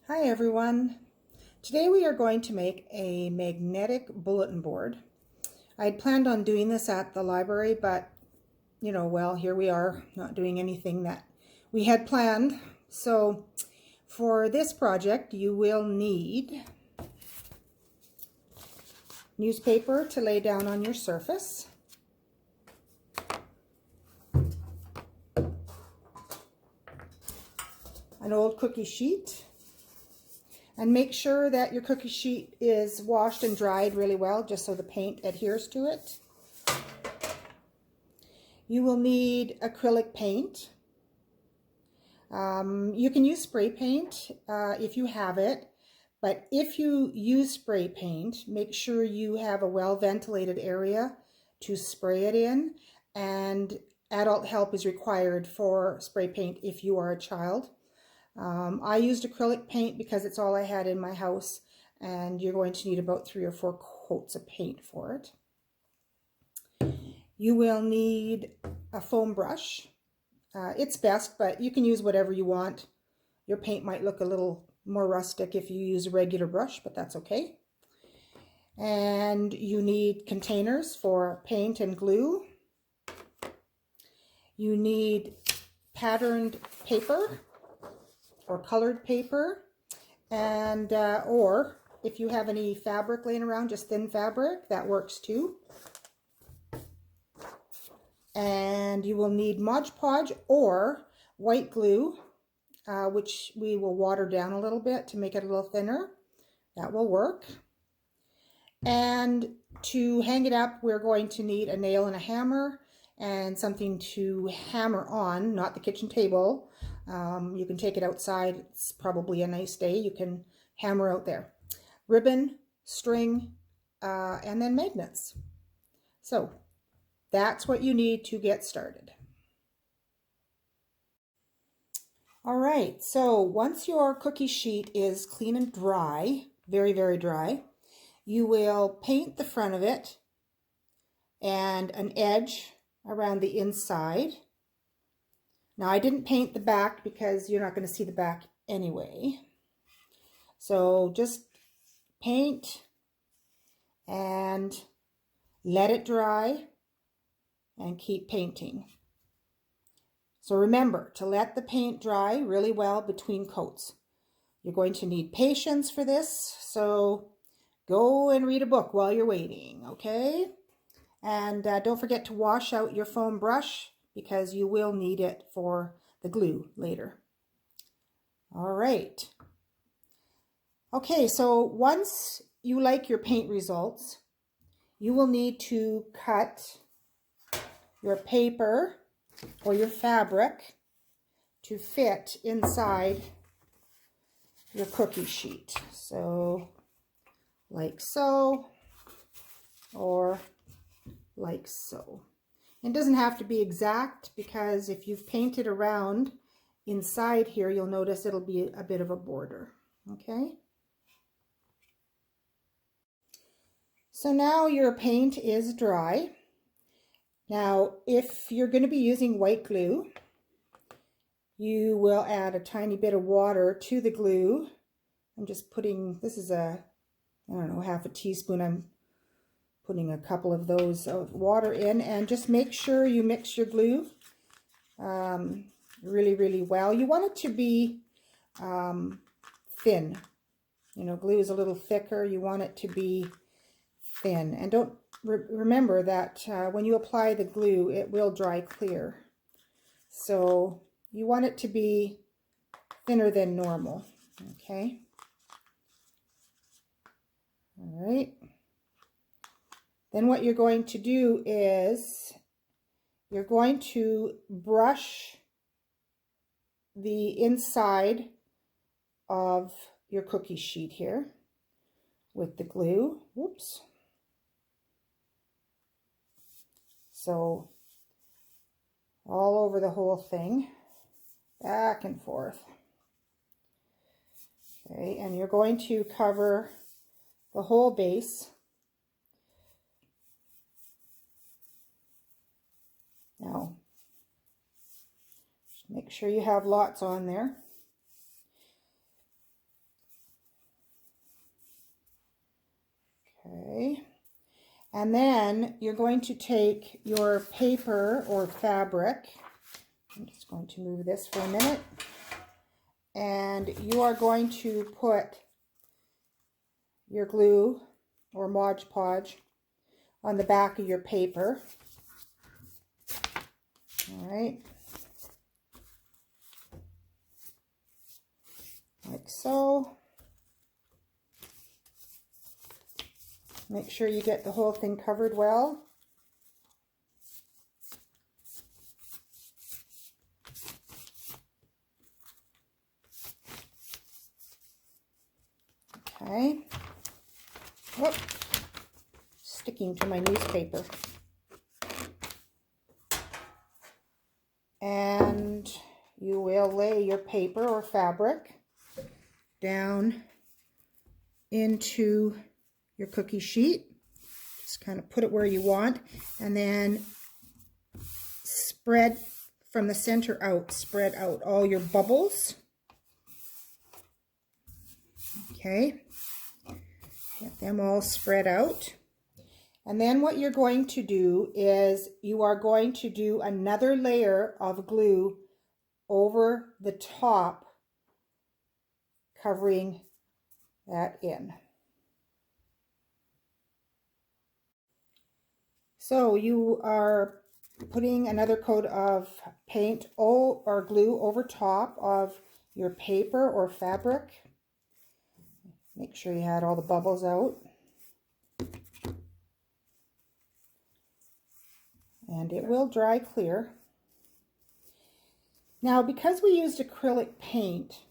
Hi everyone. Today we are going to make a magnetic bulletin board. I had planned on doing this at the library, but well, here we are not doing anything that we had planned. So for this project you will need newspaper to lay down on your surface, an old cookie sheet, and make sure that your cookie sheet is washed and dried really well, just so the paint adheres to it. You will need acrylic paint. You can use spray paint if you have it, but if you use spray paint, make sure you have a well-ventilated area to spray it in, and adult help is required for spray paint if you are a child. I used acrylic paint because it's all I had in my house, and you're going to need about 3 or 4 coats of paint for it. You will need a foam brush. It's best, but you can use whatever you want. Your paint might look a little more rustic if you use a regular brush, but that's okay. And you need containers for paint and glue. You need patterned paper or colored paper, and or if you have any fabric laying around, just thin fabric, that works too. And you will need Mod Podge or white glue, which we will water down a little bit to make it a little thinner. That will work. And to hang it up, we're going to need a nail and a hammer and something to hammer on, not the kitchen table. You can take it outside. It's probably a nice day. You can hammer out there. Ribbon, string, and then magnets. So that's what you need to get started. All right, so once your cookie sheet is clean and dry, very, very dry, you will paint the front of it and an edge around the inside. Now, I didn't paint the back because you're not going to see the back anyway. So just paint and let it dry and keep painting. So remember to let the paint dry really well between coats. You're going to need patience for this, so go and read a book while you're waiting, okay? And don't forget to wash out your foam brush, because you will need it for the glue later. All right. Okay, so once you like your paint results, you will need to cut your paper or your fabric to fit inside your cookie sheet. So, like so, or like so. It doesn't have to be exact, because if you've painted around inside here, you'll notice it'll be a bit of a border, okay? So now your paint is dry. Now, if you're going to be using white glue, you will add a tiny bit of water to the glue. I'm just putting, this is I don't know, half a teaspoon. I'm putting a couple of those of water in, and just make sure you mix your glue really, really well. You want it to be thin. You know, glue is a little thicker. You want it to be thin. And don't remember that when you apply the glue, it will dry clear. So you want it to be thinner than normal, okay? All right. Then what you're going to do is you're going to brush the inside of your cookie sheet here with the glue. Whoops. So all over the whole thing, back and forth. Okay, and you're going to cover the whole base. Now, make sure you have lots on there. And then you're going to take your paper or fabric. I'm just going to move this for a minute. And you are going to put your glue or Mod Podge on the back of your paper. All right. Like so. Make sure you get the whole thing covered well. Okay. Whoop. Sticking to my newspaper. And you will lay your paper or fabric down into your cookie sheet. Just kind of put it where you want, and then spread from the center out, spread out all your bubbles. Okay, get them all spread out. And then what you're going to do is you are going to do another layer of glue over the top, covering that in. So you are putting another coat of paint or glue over top of your paper or fabric. Make sure you had all the bubbles out. And it will dry clear. Now, because we used acrylic paint,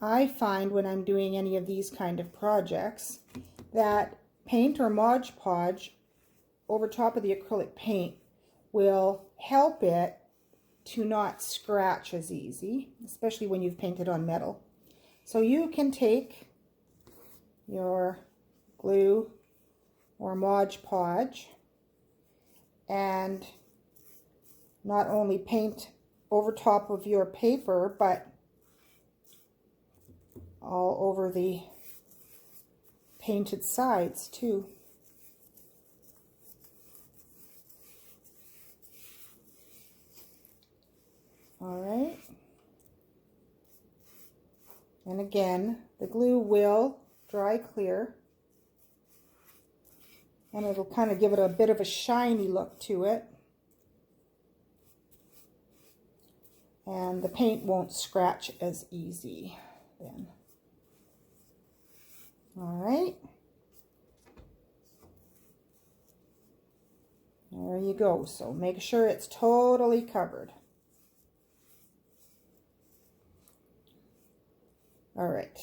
I find when I'm doing any of these kind of projects that paint or Mod Podge over top of the acrylic paint will help it to not scratch as easy, especially when you've painted on metal. So you can take your glue or Mod Podge and not only paint over top of your paper, but all over the painted sides too. All right. And again, the glue will dry clear, and it'll kind of give it a bit of a shiny look to it. And the paint won't scratch as easy then. All right. There you go. So make sure it's totally covered. All right.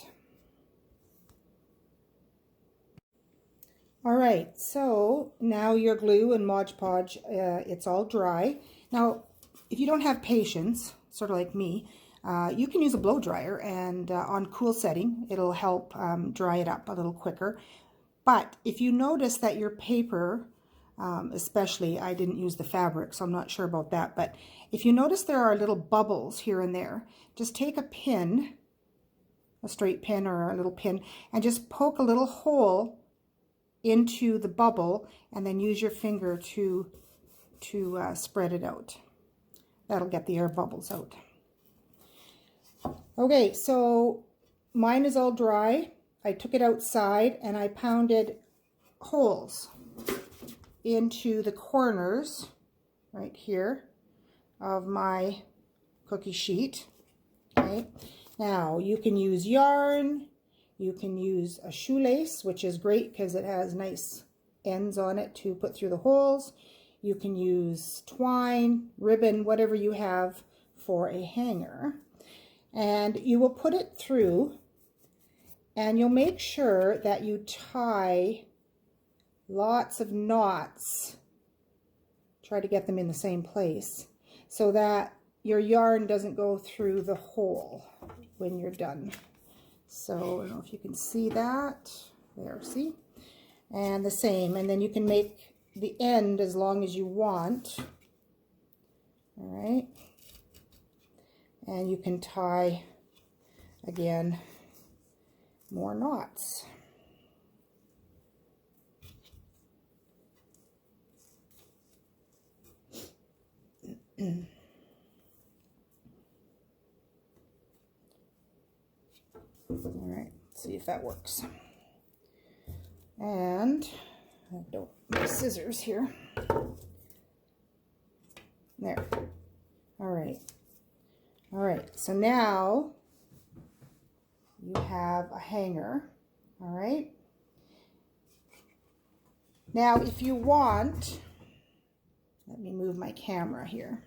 All right, so now your glue and Mod Podge, it's all dry. Now, if you don't have patience, sort of like me, you can use a blow dryer, and on cool setting, it'll help dry it up a little quicker. But if you notice that your paper, especially, I didn't use the fabric, so I'm not sure about that, but if you notice there are little bubbles here and there, just take a pin, a straight pin or a little pin, and just poke a little hole into the bubble, and then use your finger to spread it out. That'll get the air bubbles out. Okay, so mine is all dry. I took it outside and I pounded holes into the corners right here of my cookie sheet. Okay, now you can use yarn. You can use a shoelace, which is great because it has nice ends on it to put through the holes. You can use twine, ribbon, whatever you have for a hanger. And you will put it through, and you'll make sure that you tie lots of knots. Try to get them in the same place so that your yarn doesn't go through the hole when you're done. So I don't know if you can see that. There, see? And the same. And then you can make the end as long as you want. All right. And you can tie, again, more knots. All right, see if that works. And I don't have scissors here. There. All right. All right, so now you have a hanger. All right. Now, if you want, let me move my camera here.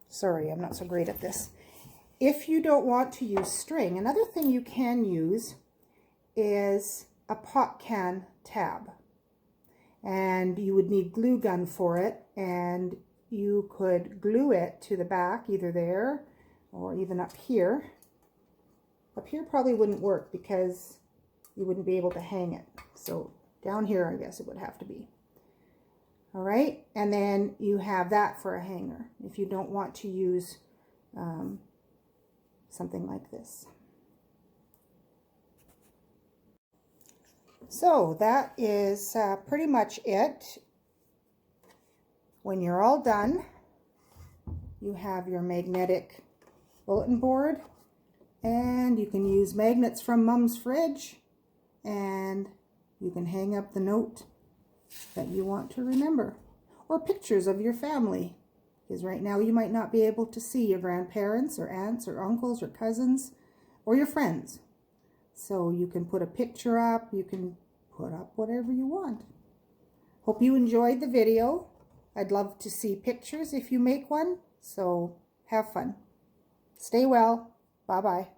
Sorry, I'm not so great at this. If you don't want to use string, another thing you can use is a pop can tab. And you would need glue gun for it, and you could glue it to the back, either there or even up here. Up here probably wouldn't work because you wouldn't be able to hang it. So down here, I guess it would have to be. All right, and then you have that for a hanger if you don't want to use something like this. So that is pretty much it. When you're all done, you have your magnetic bulletin board, and you can use magnets from Mom's fridge, and you can hang up the note that you want to remember, or pictures of your family, because right now you might not be able to see your grandparents or aunts or uncles or cousins or your friends. So you can put a picture up, you can put up whatever you want. Hope you enjoyed the video. I'd love to see pictures if you make one, so have fun. Stay well. Bye-bye.